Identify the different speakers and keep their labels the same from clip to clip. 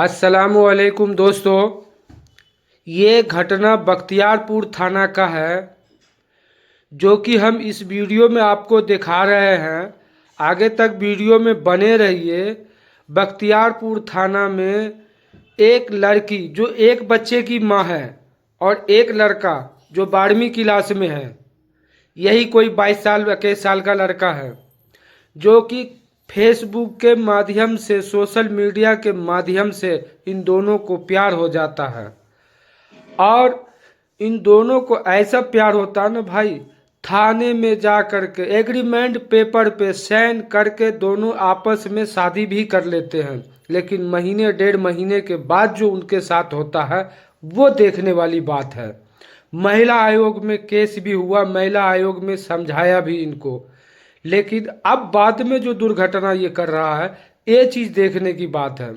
Speaker 1: अस्सलामुअलैकुम दोस्तों, ये घटना बख्तियारपुर थाना का है जो कि हम इस वीडियो में आपको दिखा रहे हैं। आगे तक वीडियो में बने रहिए। बख्तियारपुर थाना में एक लड़की जो एक बच्चे की मां है और एक लड़का जो 12वीं क्लास में है, यही कोई 22 साल 21 साल का लड़का है जो कि फेसबुक के माध्यम से, सोशल मीडिया के माध्यम से इन दोनों को प्यार हो जाता है। और इन दोनों को ऐसा प्यार होता है ना भाई, थाने में जा कर के एग्रीमेंट पेपर पे साइन करके दोनों आपस में शादी भी कर लेते हैं। लेकिन महीने 1.5 महीने के बाद जो उनके साथ होता है वो देखने वाली बात है। महिला आयोग में केस भी हुआ, महिला आयोग में समझाया भी इनको, लेकिन अब बाद में जो दुर्घटना ये कर रहा है, ये चीज़ देखने की बात है।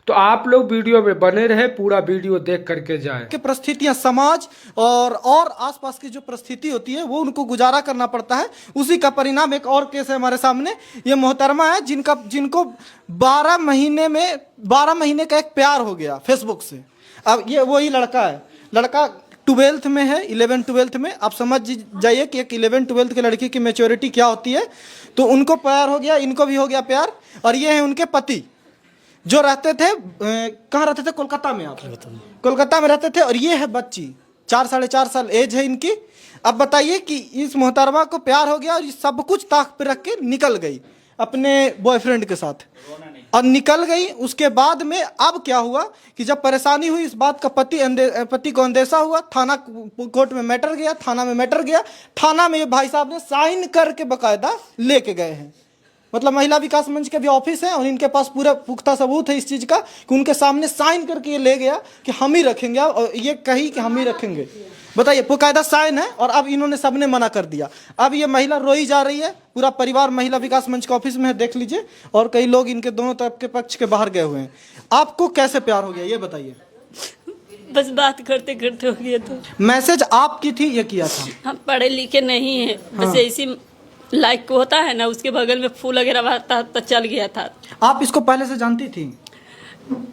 Speaker 1: तो आप लोग वीडियो में बने रहे, पूरा वीडियो देख करके जाएं।
Speaker 2: के परिस्थितियां समाज और आसपास की जो परिस्थिति होती है वो उनको गुजारा करना पड़ता है। उसी का परिणाम एक और केस है हमारे सामने। ये मोहतरमा है जिनको 12 महीने का एक प्यार हो गया फेसबुक से। अब ये वही लड़का है, लड़का 12th में है, 11-12th में। आप समझ जाइए कि एक 11-12th के लड़की की मैच्योरिटी क्या होती है। तो उनको प्यार हो गया, इनको भी हो गया प्यार। और ये है उनके पति जो रहते थे, कहाँ रहते थे? कोलकाता में। आप कोलकाता में रहते थे। और ये है बच्ची, 4-4.5 साल एज है इनकी। अब बताइए कि इस मोहतरमा को प्यार हो गया और सब कुछ ताक पे रख के निकल गई अपने बॉयफ्रेंड के साथ और निकल गई। उसके बाद में अब क्या हुआ कि जब परेशानी हुई, इस बात का पति को अंदेशा हुआ, थाना कोर्ट में मैटर गया, थाना में मैटर गया। थाना में ये भाई साहब ने साइन करके बकायदा लेके गए हैं। मतलब महिला विकास मंच के भी ऑफिस है और इनके पास पूरा पुख्ता सबूत है इस चीज़ का कि उनके सामने साइन करके ये ले गया कि हम ही रखेंगे, और ये कही कि हम ही रखेंगे। बताइए, बकायदा साइन है। और अब इन्होंने सबने मना कर दिया। अब ये महिला रोई जा रही है, पूरा परिवार महिला विकास मंच के ऑफिस में है, देख लीजिए। और कई लोग इनके दोनों तरफ के पक्ष के बाहर गए हुए हैं। आपको कैसे प्यार हो गया ये बताइए?
Speaker 3: बस बात करते करते हो गया। तो
Speaker 2: मैसेज आपकी थी, ये किया था?
Speaker 3: हम पढ़े लिखे नहीं है, बस ऐसी लाइक होता है ना, उसके बगल में फूल वगैरह आता तो चल गया था।
Speaker 2: आप इसको पहले से जानती थी?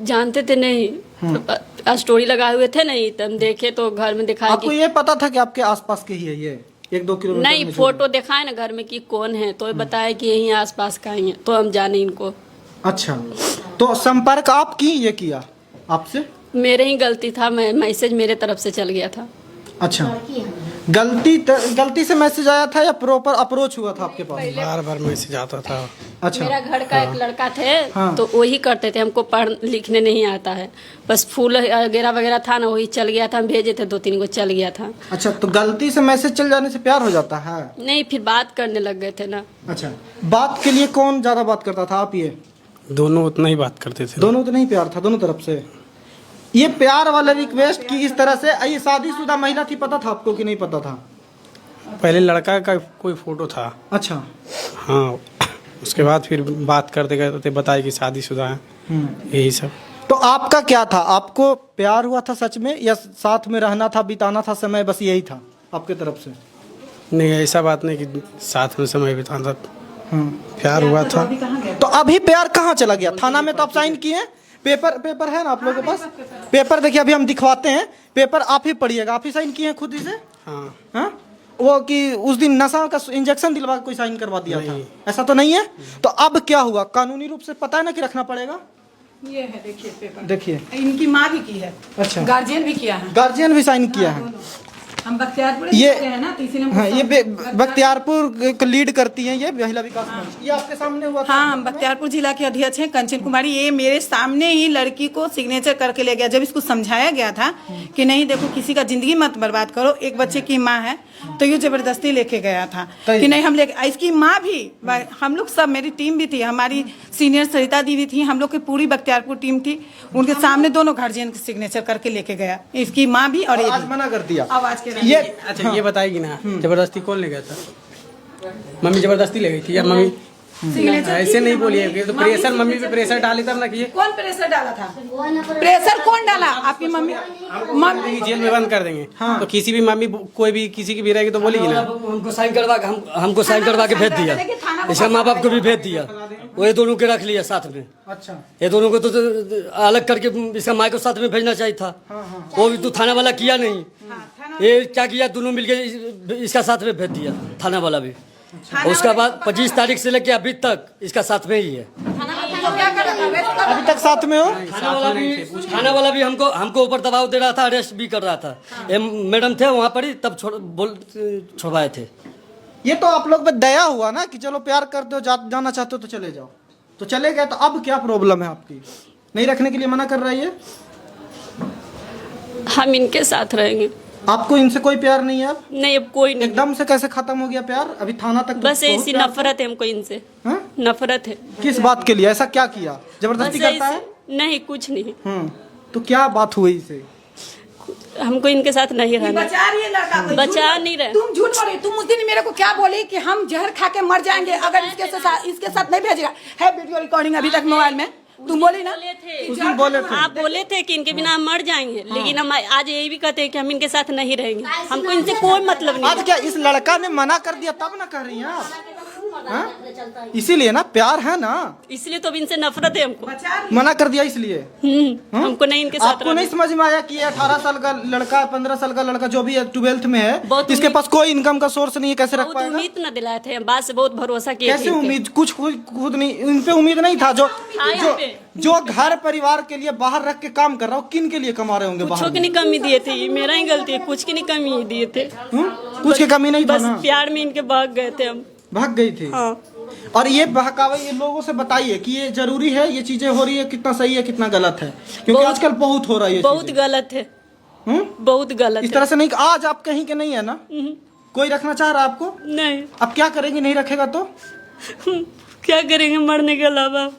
Speaker 3: जानते थे नहीं, तो स्टोरी लगाए हुए थे नहीं, तो हम देखे तो घर में दिखाया।
Speaker 2: आपको ये पता था कि आपके आसपास के ही है ये 1-2 किलोमीटर?
Speaker 3: नहीं, फोटो दिखाए ना घर में कि कौन है, तो बताया कि यही आसपास का ही है, तो हम जाने इनको।
Speaker 2: अच्छा, तो संपर्क आप की ये किया आपसे?
Speaker 3: मेरे ही गलती था, मैसेज मेरे तरफ से चल गया था।
Speaker 2: अच्छा, गलती से मैसेज आया था या प्रॉपर अप्रोच हुआ था आपके पास?
Speaker 4: बार मैसेज आता था।
Speaker 2: अच्छा,
Speaker 3: मेरा घर का एक लड़का थे, तो वही करते थे। हमको पढ़ लिखने नहीं आता है, बस फूल वगैरह था ना, वही चल गया था। हम भेजे थे 2-3 को, चल गया था।
Speaker 2: अच्छा, तो गलती से मैसेज चल जाने से प्यार हो जाता है?
Speaker 3: नहीं, फिर बात करने लग गए थे ना।
Speaker 2: अच्छा, बात के लिए कौन ज्यादा बात करता था? आप? ये
Speaker 4: दोनों उतना ही बात करते थे।
Speaker 2: दोनों तो नहीं, प्यार था दोनों तरफ से। ये प्यार वाला रिक्वेस्ट की इस तरह से, ये शादीशुदा महिला थी, पता था आपको कि नहीं पता था?
Speaker 4: पहले लड़का का कोई फोटो था।
Speaker 2: अच्छा,
Speaker 4: हाँ, उसके बाद फिर बात करते करते बताया कि शादीशुदा है, यही सब।
Speaker 2: तो आपका क्या था? आपको प्यार हुआ था सच में, या साथ में रहना था, बिताना था समय, बस यही था आपके तरफ से?
Speaker 4: नहीं, ऐसा बात नहीं कि साथ में समय बिताना था, प्यार हुआ था।
Speaker 2: तो अभी प्यार कहाँ चला गया? थाना में तो आप साइन किए हैं, पेपर है ना आप लोगों के पास? पेपर देखिए, अभी हम दिखवाते हैं। पेपर आप ही पढ़िएगा, आप ही साइन किए हैं खुद ही से? हाँ। वो कि उस दिन नशा का इंजेक्शन दिलवा कोई साइन करवा दिया था, ऐसा तो नहीं है? तो अब क्या हुआ? कानूनी रूप से पता है ना कि रखना पड़ेगा।
Speaker 5: ये है, देखिए पेपर,
Speaker 2: देखिए
Speaker 5: इनकी माँ भी की है।
Speaker 2: अच्छा,
Speaker 5: गार्जियन भी किया है,
Speaker 2: गार्जियन भी साइन किया है।
Speaker 5: हम बख्तियारपुर
Speaker 2: ये
Speaker 5: है ना, तो इसीलिए
Speaker 2: हाँ, ये बख्तियारपुर को लीड करती हैं ये महिला विकास मंच। ये आपके सामने हुआ था?
Speaker 5: हाँ, हम बख्तियारपुर जिला के अध्यक्ष हैं कंचन कुमारी। ये मेरे सामने ही लड़की को सिग्नेचर करके ले गया। जब इसको समझाया गया था कि नहीं देखो, किसी का जिंदगी मत बर्बाद करो, एक बच्चे की माँ है, तो ये जबरदस्ती लेके गया था कि नहीं हम लेके। इसकी माँ भी, हम लोग सब, मेरी टीम भी थी, हमारी सीनियर सरिता दीदी थी, हम लोग की पूरी बख्तियारपुर टीम थी। उनके सामने दोनों गार्जियन के सिग्नेचर करके लेके गया, इसकी माँ भी और ये
Speaker 2: आज मना कर दिया
Speaker 5: आवाज के।
Speaker 4: अच्छा, ये बताएगी ना, जबरदस्ती कौन ले गया था? मम्मी जबरदस्ती ले गई थी या मम्मी? ऐसे नहीं बोलिए, तो प्रेशर मम्मी पे प्रेशर डाली तब ना किए।
Speaker 5: कौन प्रेशर डाला था? प्रेशर कौन डाला? आपकी मम्मी।
Speaker 4: मम्मी जेल में बंद कर देंगे। हाँ। तो किसी भी मम्मी कोई भी किसी की भी रहेगी तो बोलेगी ना।
Speaker 6: हमको साइन करवा के भेज दिया, इसका माँ बाप को भी भेज दिया, वो ये दोनों के रख लिया साथ में।
Speaker 2: अच्छा,
Speaker 6: ये दोनों को तो अलग करके इसका माँ को साथ में भेजना चाहिए था। वो भी तो थाना वाला किया नहीं। ये क्या किया, दोनों मिलके इसका साथ में भेज दिया, थाना वाला भी। उसके बाद 25 तारीख से लेके अभी तक इसका साथ में ही है।
Speaker 2: अभी तक साथ में हो?
Speaker 6: थाना वाला भी हमको ऊपर दबाव दे रहा था, अरेस्ट भी कर रहा था। ये मैडम थे वहाँ पर ही, तब छुड़वाए थे।
Speaker 2: ये तो आप लोग पे दया हुआ ना कि चलो प्यार करते हो, जाना चाहते हो तो चले जाओ, तो चले गए। तो अब क्या प्रॉब्लम है आपकी? नहीं रखने के लिए मना कर रही है?
Speaker 3: हम इनके साथ रहेंगे।
Speaker 2: आपको इनसे कोई प्यार नहीं है? अब
Speaker 3: नहीं, अब कोई नहीं।
Speaker 2: एकदम से कैसे खत्म हो गया प्यार? अभी थाना तक
Speaker 3: बस ऐसी नफरत है हमको इनसे।
Speaker 2: हाँ?
Speaker 3: नफरत है।
Speaker 2: किस बात के लिए? ऐसा क्या किया? जबरदस्ती
Speaker 3: बस
Speaker 2: करता है?
Speaker 3: नहीं, कुछ नहीं।
Speaker 2: तो क्या बात हुई इसे?
Speaker 3: हमको इनके साथ नहीं रहना।
Speaker 5: बचा रही है लड़का को,
Speaker 3: बचा नहीं रहे।
Speaker 5: तुम झूठ बोल रही। तुम उस दिन मेरे को क्या बोली कि हम जहर खा के मर जाएंगे अगर इसके साथ नहीं भेजेगा। है वीडियो रिकॉर्डिंग अभी तक मोबाइल में, तुम बोली ना।
Speaker 2: उस दिन बोले थे
Speaker 3: आप बोले थे कि इनके बिना हम मर जाएंगे, लेकिन हम आज यही भी कहते हैं कि हम इनके साथ नहीं रहेंगे। हमको इनसे कोई मतलब नहीं।
Speaker 2: आज क्या इस लड़का ने मना कर दिया तब ना कर रही हैं आप? हाँ? इसीलिए ना, प्यार है ना,
Speaker 3: इसलिए तो अब इनसे नफरत है हमको।
Speaker 2: मना कर दिया इसलिए।
Speaker 3: हमको नहीं इनके साथ
Speaker 2: आपको नहीं समझ में आया कि 18 साल का लड़का, 15 साल का लड़का जो भी है, 12th में है,
Speaker 3: बहुत
Speaker 2: इसके पास कोई इनकम का सोर्स नहीं है, कैसे रख
Speaker 3: बहुत
Speaker 2: पाएगा?
Speaker 3: उम्मीद न दिलाए थे, बात से बहुत भरोसा किए थे
Speaker 2: कैसे
Speaker 3: इनपे।
Speaker 2: उम्मीद? कुछ खुद नहीं, इन पे उम्मीद नहीं था। जो घर परिवार के लिए बाहर रख के काम कर रहा हो, किन के लिए कमा रहे होंगे
Speaker 3: कुछ
Speaker 2: बाहर?
Speaker 3: की नहीं कमी दिए थे, ये मेरा ही गलती है। कुछ की नहीं कमी दिए थे।
Speaker 2: कुछ की कमी नहीं था
Speaker 3: बस
Speaker 2: ना?
Speaker 3: प्यार में इनके भाग गए थे हम।
Speaker 2: भाग गई थी।
Speaker 3: हाँ।
Speaker 2: और ये बहकावे, ये लोगों से बताइए कि ये जरूरी है, ये चीजें हो रही है, कितना सही है कितना गलत है, क्योंकि आजकल बहुत हो रहा है ये
Speaker 3: बहुत
Speaker 2: चीजें।
Speaker 3: गलत है। बहुत गलत
Speaker 2: इस
Speaker 3: है।
Speaker 2: तरह से नहीं। आज आप कहीं के नहीं है ना? कोई रखना चाह रहा है आपको?
Speaker 3: नहीं।
Speaker 2: अब क्या करेंगे नहीं रखेगा तो?
Speaker 3: क्या करेंगे मरने के अलावा?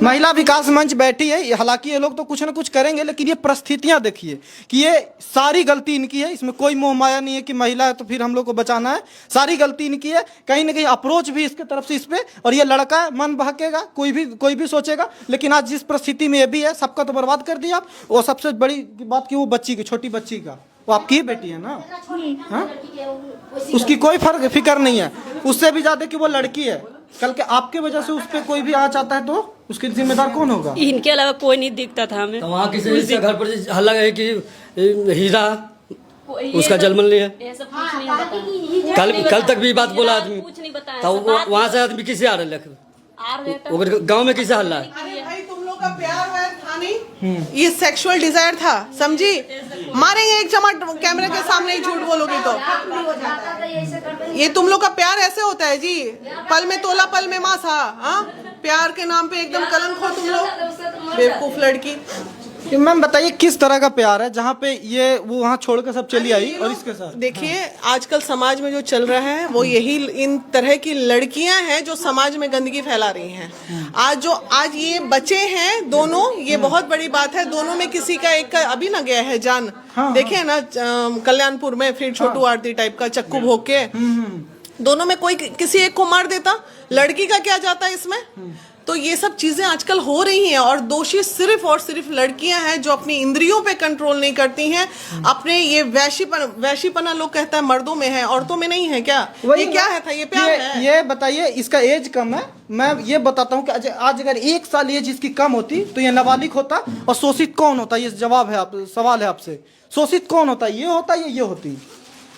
Speaker 2: महिला विकास मंच बैठी है। हालांकि ये लोग तो कुछ ना कुछ करेंगे, लेकिन ये परिस्थितियां देखिए कि ये सारी गलती इनकी है। इसमें कोई मोह माया नहीं है कि महिला है तो फिर हम लोग को बचाना है। सारी गलती इनकी है। कहीं ना कहीं अप्रोच भी इसके तरफ से इस पे, और ये लड़का है, मन बहकेगा, कोई भी सोचेगा। लेकिन आज जिस परिस्थिति में ये भी है, सबका तो बर्बाद कर दिया आप। और सबसे बड़ी बात कि वो बच्ची की, छोटी बच्ची का, वो आपकी ही बेटी है ना? हाँ? उसकी कोई फिक्र नहीं है। उससे भी ज्यादा कि वो लड़की है। कल के आपके वजह से उस पर कोई भी आँच आता है तो उसके जिम्मेदार कौन होगा?
Speaker 3: इनके अलावा कोई नहीं दिखता था हमें।
Speaker 6: तो वहाँ किसी घर पर हल्ला है कि हीरा उसका जन्म लिया। कल तक भी बात बोला आदमी, तो वहाँ से आदमी किसे आ रहे? गाँव में किसे हल्ला है?
Speaker 7: भाई तुम लोग का प्यार व्यार था नहीं, ये सेक्सुअल डिजायर था, समझी? मारेंगे एक चमट कैमरे के सामने ही झूठ बोलोगे तो। ये तुम लोग का प्यार ऐसे होता है जी, पल में तोला पल में मासा। हाँ, प्यार के नाम पे एकदम कलंक हो तुम लोग, बेवकूफ लड़की।
Speaker 2: मैम बताइए किस तरह का प्यार है जहाँ पे ये वो वहाँ छोड़कर सब चली आई और इसके साथ?
Speaker 7: देखिए आजकल समाज में जो चल रहा है वो यही, इन तरह की लड़कियां हैं जो समाज में गंदगी फैला रही हैं। आज ये बचे हैं दोनों, ये बहुत बड़ी बात है। दोनों में किसी का एक का अभी ना गया है जान। देखे ना कल्याणपुर में, फिर छोटू आरती टाइप का चक्कू भोग के दोनों में कोई किसी एक को मार देता, लड़की का क्या जाता है इसमें? तो ये सब चीजें आजकल हो रही हैं और दोषी सिर्फ और सिर्फ लड़कियां हैं जो अपनी इंद्रियों पे कंट्रोल नहीं करती हैं। अपने ये वैशीपना लोग कहता है मर्दों में है, औरतों में नहीं है क्या? ये क्या है था? ये प्यार है?
Speaker 2: ये बताइए, इसका एज कम है। मैं ये बताता हूँ कि आज अगर 1 साल एज इसकी कम होती तो ये नाबालिग होता। और शोषित कौन होता? ये जवाब है, सवाल है आपसे। शोषित कौन होता? ये होता या ये होती?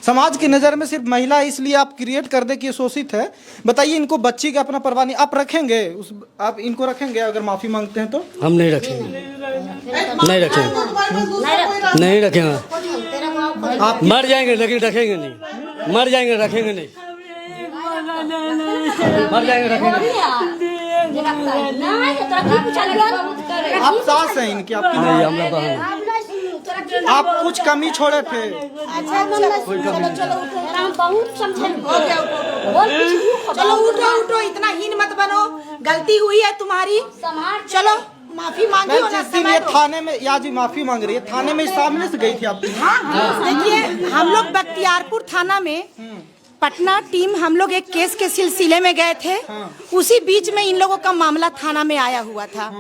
Speaker 2: समाज की नज़र में सिर्फ महिला है इसलिए आप क्रिएट कर दे कि ये शोषित है। बताइए, इनको बच्ची का अपना परवाह नहीं, आप रखेंगे आप इनको रखेंगे अगर माफ़ी मांगते हैं तो?
Speaker 6: हम नहीं रखेंगे, नहीं रखेंगे, नहीं रखेंगे। आप मर जाएंगे लेकिन रखेंगे नहीं, मर जाएंगे रखेंगे नहीं, मर जाएंगे रखेंगे।
Speaker 2: आप सास हैं इनकी? आपकी
Speaker 6: नहीं, हम लोग बहन।
Speaker 2: आप कुछ कमी छोड़े थे?
Speaker 8: चलो उठो, इतना हीन मत बनो, गलती हुई है तुम्हारी, चलो माफी मांगी हो ना।
Speaker 2: जिस दिन ये थाने में, या जी माफी मांग रही है, थाने में सामने से गई थी आप?
Speaker 8: देखिए हम लोग बख्तियारपुर थाना में पटना टीम हम लोग एक केस के सिलसिले में गए थे। उसी बीच में इन लोगों का मामला थाना में आया हुआ था।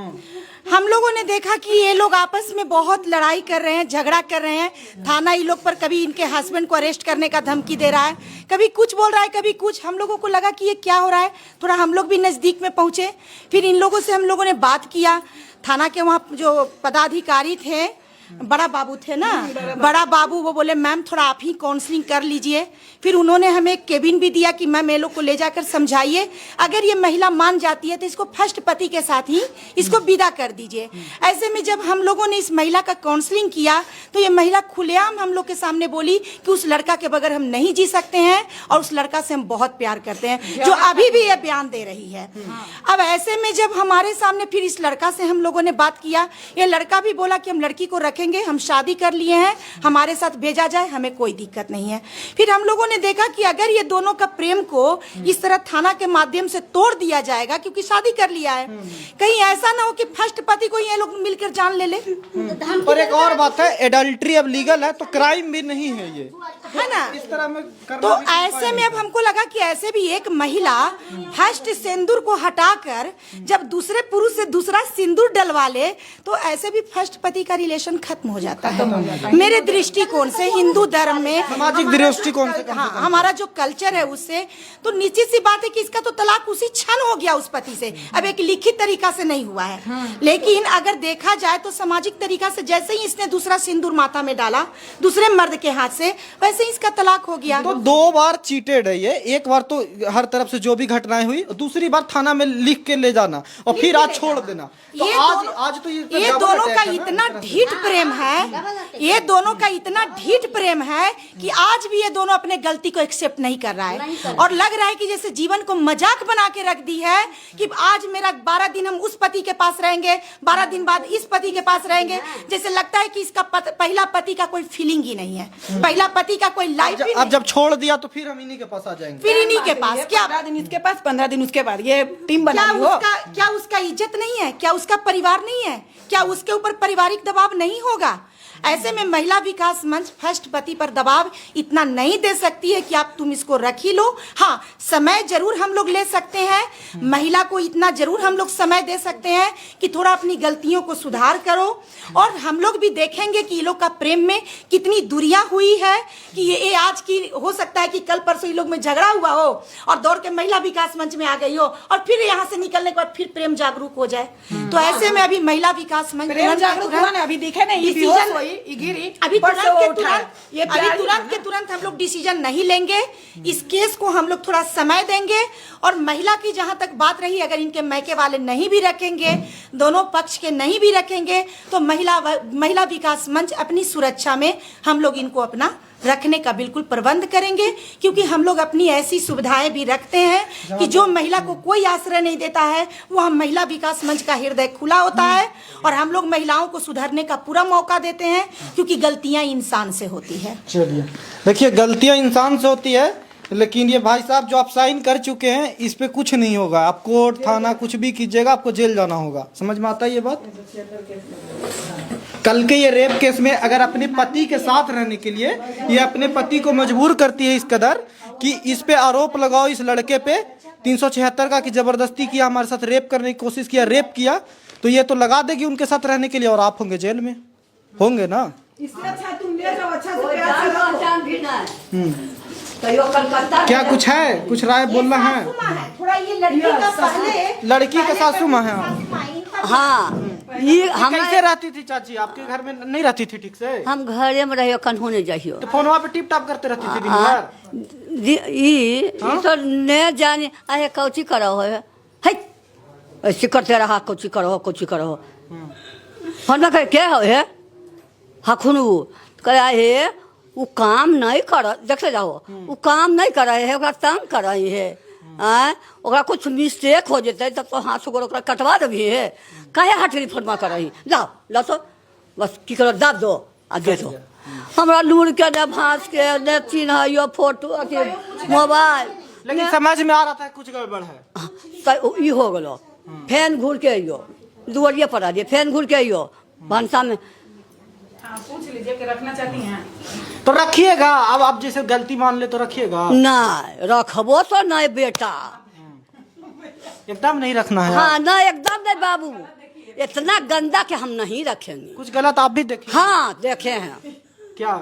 Speaker 8: हम लोगों ने देखा कि ये लोग आपस में बहुत लड़ाई कर रहे हैं, झगड़ा कर रहे हैं। थाना इन लोग पर कभी इनके हस्बैंड को अरेस्ट करने का धमकी दे रहा है, कभी कुछ बोल रहा है, कभी कुछ। हम लोगों को लगा कि ये क्या हो रहा है, थोड़ा हम लोग भी नज़दीक में पहुँचे। फिर इन लोगों से हम लोगों ने बात किया। थाना के वहाँ जो पदाधिकारी थे, बड़ा बाबू थे ना, बड़ा बाबू, वो बोले मैम थोड़ा आप ही काउंसलिंग कर लीजिए। फिर उन्होंने हमें एक केबिन भी दिया कि मैम ये लोग को ले जाकर समझाइए, अगर ये महिला मान जाती है तो इसको फर्स्ट पति के साथ ही इसको विदा कर दीजिए। ऐसे में जब हम लोगों ने इस महिला का काउंसलिंग किया तो ये महिला खुलेआम हम लोग के सामने बोली कि उस लड़का के बगैर हम नहीं जी सकते हैं और उस लड़का से हम बहुत प्यार करते हैं, जो अभी भी ये बयान दे रही है। अब ऐसे में जब हमारे सामने फिर इस लड़का से हम लोगों ने बात किया, ये लड़का भी बोला कि हम लड़की को रखेंगे, हम शादी कर लिए हैं, हमारे साथ भेजा जाए, हमें कोई दिक्कत नहीं है। फिर हम लोगों ने देखा कि अगर ये दोनों का प्रेम को इस तरह थाना के माध्यम से तोड़ दिया जाएगा, क्योंकि शादी कर लिया है, कहीं ऐसा ना हो कि फर्स्ट पति को ये लोग मिलकर जान ले।
Speaker 2: और एक और बात है, एडल्ट्री अब लीगल है तो क्राइम भी नहीं है, ये
Speaker 8: है ना।
Speaker 2: इस तरह में
Speaker 8: तो ऐसे में अब हमको लगा कि ऐसे भी एक महिला फर्स्ट सिंदूर को हटाकर जब दूसरे पुरुष से दूसरा सिंदूर डलवा ले तो ऐसे भी फर्स्ट पति का रिलेशन खत्म हो जाता है। मेरे दृष्टिकोण से, हिंदू धर्म में,
Speaker 2: सामाजिक दृष्टिकोण से,
Speaker 8: हाँ, हमारा जो कल्चर है उससे तो निश्चित सी बात है कि इसका तो तलाक उसी क्षण हो गया उस पति से। अब एक लिखित तरीका से नहीं हुआ है, लेकिन अगर देखा जाए तो सामाजिक तरीका से जैसे ही इसने दूसरा सिंदूर माथा में डाला दूसरे मर्द के हाथ से, वैसे ही इसका तलाक हो गया।
Speaker 2: तो 2 बार चीटेड है ये, एक बार तो हर तरफ से जो भी घटनाएं हुई, दूसरी बार थाना में लिख के ले जाना और फिर आज छोड़ देना। तो आज तो
Speaker 8: ये दोनों का इतना ढीठ प्रेम है, ये दोनों का इतना ढीठ प्रेम है कि आज भी ये दोनों अपने गलती को एक्सेप्ट नहीं कर रहा है और लग रहा है कि जैसे जीवन को मजाक बना के रख दी है कि आज मेरा 12 दिन हम उस पति के पास रहेंगे, 12 दिन बाद इस पति के पास रहेंगे। जैसे लगता है कि इसका पहला पति का कोई फीलिंग ही नहीं है, पहला पति का कोई लाइफ ही
Speaker 2: अब जब छोड़ दिया तो फिर हम इन्हीं के पास आ जाएंगे,
Speaker 8: फिर इन्हीं के पास। क्या
Speaker 5: 15 दिन इसके पास, 15 दिन उसके बाद, ये टीम बना ली हो।
Speaker 8: क्या उसका इज्जत नहीं है? क्या उसका परिवार नहीं है? क्या उसके ऊपर पारिवारिक दबाव नहीं होगा? ऐसे में महिला विकास मंच फर्स्ट पति पर दबाव इतना नहीं दे सकती है कि आप तुम इसको रख ही लो। हाँ, समय जरूर हम लोग ले सकते हैं, महिला को इतना जरूर हम लोग समय दे सकते हैं कि थोड़ा अपनी गलतियों को सुधार करो। और हम लोग भी देखेंगे कि ये लोग का प्रेम में कितनी दूरियां हुई है कि ये आज की हो सकता है कि कल परसों ये लोग में झगड़ा हुआ हो और दौड़ के महिला विकास मंच में आ गई हो और फिर यहाँ से निकलने के बाद फिर प्रेम जागरूक हो जाए। तो ऐसे में अभी महिला विकास मंच
Speaker 5: अभी दिखे नहीं,
Speaker 8: अभी तुरंत के तुरंत हम लोग डिसीजन नहीं लेंगे। इस केस को हम लोग थोड़ा समय देंगे और महिला की जहां तक बात रही, अगर इनके मैके वाले नहीं भी रखेंगे, दोनों पक्ष के नहीं भी रखेंगे, तो महिला विकास मंच अपनी सुरक्षा में हम लोग इनको अपना रखने का बिल्कुल प्रबंध करेंगे, क्योंकि हम लोग अपनी ऐसी सुविधाएं भी रखते हैं कि जो महिला को कोई आश्रय नहीं देता है वो हम महिला विकास मंच का हृदय खुला होता है और हम लोग महिलाओं को सुधरने का पूरा मौका देते हैं, क्योंकि गलतियां इंसान से होती है।
Speaker 2: चलिए देखिए, गलतियां इंसान से होती है, लेकिन ये भाई साहब जो आप साइन कर चुके हैं इस पे कुछ नहीं होगा। आप कोर्ट थाना कुछ भी कीजिएगा, आपको जेल जाना होगा। समझ में आता है ये बात? कल के ये रेप केस में अगर अपने पति के साथ रहने के लिए ये अपने पति को मजबूर करती है इस कदर कि इस पे आरोप लगाओ, इस लड़के पे 376 का कि जबरदस्ती किया, हमारे साथ रेप करने की कोशिश किया, रेप किया, तो ये तो लगा देगी उनके साथ रहने के लिए और आप होंगे जेल में, होंगे ना।
Speaker 5: इससे अच्छा तुम ले जाओ, अच्छा से प्यार से रहो।
Speaker 2: क्या कुछ है, कुछ राय बोलना है?
Speaker 8: थोड़ा ये लड़की का पहले
Speaker 2: लड़की का सासू माँ है।
Speaker 9: हाँ, ये हम
Speaker 2: कैसे रहती थी चाची? आपके घर में नहीं रहती थी ठीक से?
Speaker 9: हम घरे में रहियो, कन्हू नहीं जाइयो।
Speaker 2: तो फोनवा पे टिप टाप करते रहती थी दिन भर?
Speaker 9: ये तो न जाने अरे कौची करो है, ऐसे करते रहा, कौची करो फोन में क्या हो है हखुनू कह है वो काम नहीं कर, देख जाओ वो काम नहीं कर रहे है, ओकरा तंग कर रही है। ओकरा कुछ मिस्टेक हो जाते तब तो हाथ से ओकरा कटवा देवी है, काहे हटरी फोनमा कर रही, लाओ ला तो बस की करो, दाब दो आ दे दो। हमरा लूर के न भांस के न चिन्ह फोटो मोबाइल,
Speaker 2: लेकिन समझ में आ रहा था कुछ गड़बड़ है।
Speaker 9: तो ये हो गलो, फैन घूर के अइयो दुआरिये पर आ दिए, फैन घूर के अइयो भंसा में
Speaker 5: पूछ लीजिए कि रखना चाहती हैं।
Speaker 2: तो रखिएगा, अब आप जैसे गलती मान ले तो रखिएगा।
Speaker 9: नहीं रखबो तो नहीं बेटा,
Speaker 2: एकदम नहीं रखना है।
Speaker 9: हाँ नहीं एकदम नहीं बाबू, इतना गंदा कि हम नहीं रखेंगे।
Speaker 2: कुछ गलत आप भी देखिए।
Speaker 9: हाँ देखे हैं।
Speaker 2: क्या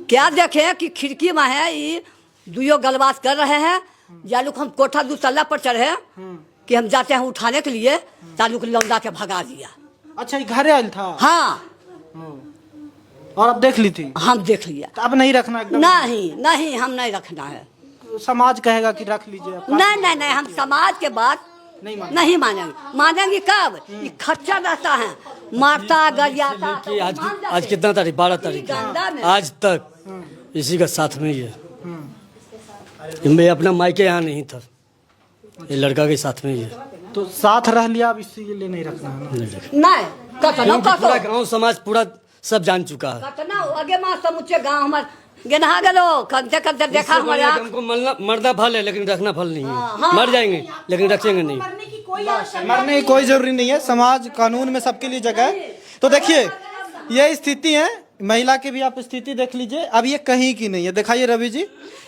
Speaker 9: क्या देखे हैं कि खिड़की में है ये दुयो गलबात कर रहे हैं। जालूक हम कोठा 2 तल्ला पर चढ़े कि हम जाते हैं उठाने के लिए, तालुक लौंडा के भगा दिया।
Speaker 2: अच्छा, ये घरे आयल था?
Speaker 9: हाँ
Speaker 2: और अब देख ली थी?
Speaker 9: हम देख लिया।
Speaker 2: तो अब नहीं रखना एकदम?
Speaker 9: नहीं हम नहीं रखना है।
Speaker 2: समाज कहेगा कि रख लीजिए।
Speaker 9: नहीं हम समाज के बात नहीं मानेंगे। मानेंगे कब? ये खच्चर रहता है, मारता गरियाता।
Speaker 6: कि आज कितना तारीख? 12 तारीख है। आज तक इसी का साथ में ही है। मैं अपना मायके यहाँ नहीं था, ये लड़का के साथ में ही है।
Speaker 2: तो साथ रह लिया, अब इसीलिए नहीं रखना है।
Speaker 9: नहीं
Speaker 6: पूरा गांव समाज पूरा सब जान चुका है।
Speaker 9: कतना आगे मां समुचे गांव हमार गेनहा गेलो, कंते कंते देखा हमारा।
Speaker 6: हमको मरना फल है लेकिन रखना फल नहीं है। मर जाएंगे लेकिन रखेंगे नहीं।
Speaker 2: मरने की कोई जरूरी नहीं है, समाज कानून में सबके लिए जगह है। तो देखिए ये स्थिति है, महिला की भी आप स्थिति देख लीजिए। अब ये कहीं की नहीं है, दिखाइए रवि जी,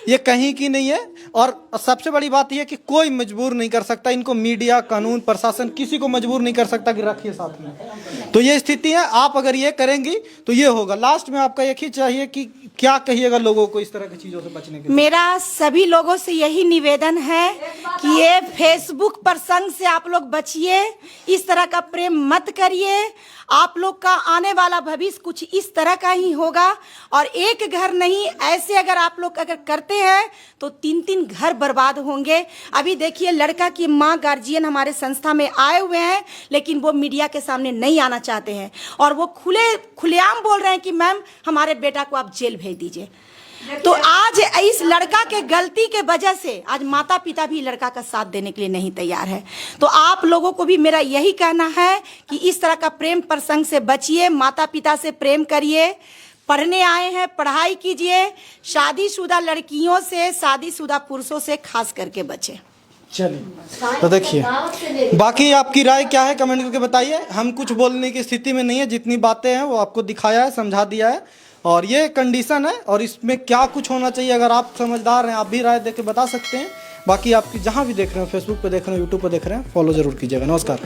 Speaker 2: ये कहीं की नहीं है। और सबसे बड़ी बात यह है कि कोई मजबूर नहीं कर सकता इनको, मीडिया, कानून, प्रशासन किसी को मजबूर नहीं कर सकता कि रखिए साथ में। तो ये स्थिति है, आप अगर ये करेंगी तो ये होगा। लास्ट में आपका एक ही चाहिए कि क्या कहिएगा लोगों को इस तरह की चीजों से बचने के लिए?
Speaker 8: मेरा सभी लोगों से यही निवेदन है कि ये फेसबुक प्रसंग से आप लोग बचिए, इस तरह का प्रेम मत करिए। आप लोग का आने वाला भविष्य कुछ इस तरह का ही होगा। और एक घर नहीं, ऐसे अगर आप लोग अगर करते हैं तो 3-3 घर बर्बाद होंगे। अभी देखिए लड़का की माँ गार्जियन हमारे संस्था में आए हुए हैं, लेकिन वो मीडिया के सामने नहीं आना चाहते हैं और वो खुलेआम बोल रहे हैं कि मैम हमारे बेटा को आप जेल भेज दीजिए। तो आज इस लड़का के गलती के वजह से आज माता पिता भी लड़का का साथ देने के लिए नहीं तैयार है। तो आप लोगों को भी मेरा यही कहना है कि इस तरह का प्रेम प्रसंग से बचिए, माता पिता से प्रेम करिए। पढ़ने आए हैं, पढ़ाई कीजिए। शादीशुदा लड़कियों से, शादीशुदा पुरुषों से खास करके बचे।
Speaker 2: चलिए तो देखिए, बाकी आपकी राय क्या है कमेंट करके बताइए। हम कुछ बोलने की स्थिति में नहीं है, जितनी बातें हैं वो आपको दिखाया है, समझा दिया है। और ये कंडीशन है और इसमें क्या कुछ होना चाहिए, अगर आप समझदार हैं आप भी राय दे के बता सकते हैं। बाकी आपकी जहाँ भी देख रहे हो, फेसबुक पे देख रहे हो, यूट्यूब पे देख रहे हैं, फॉलो जरूर कीजिएगा। नमस्कार।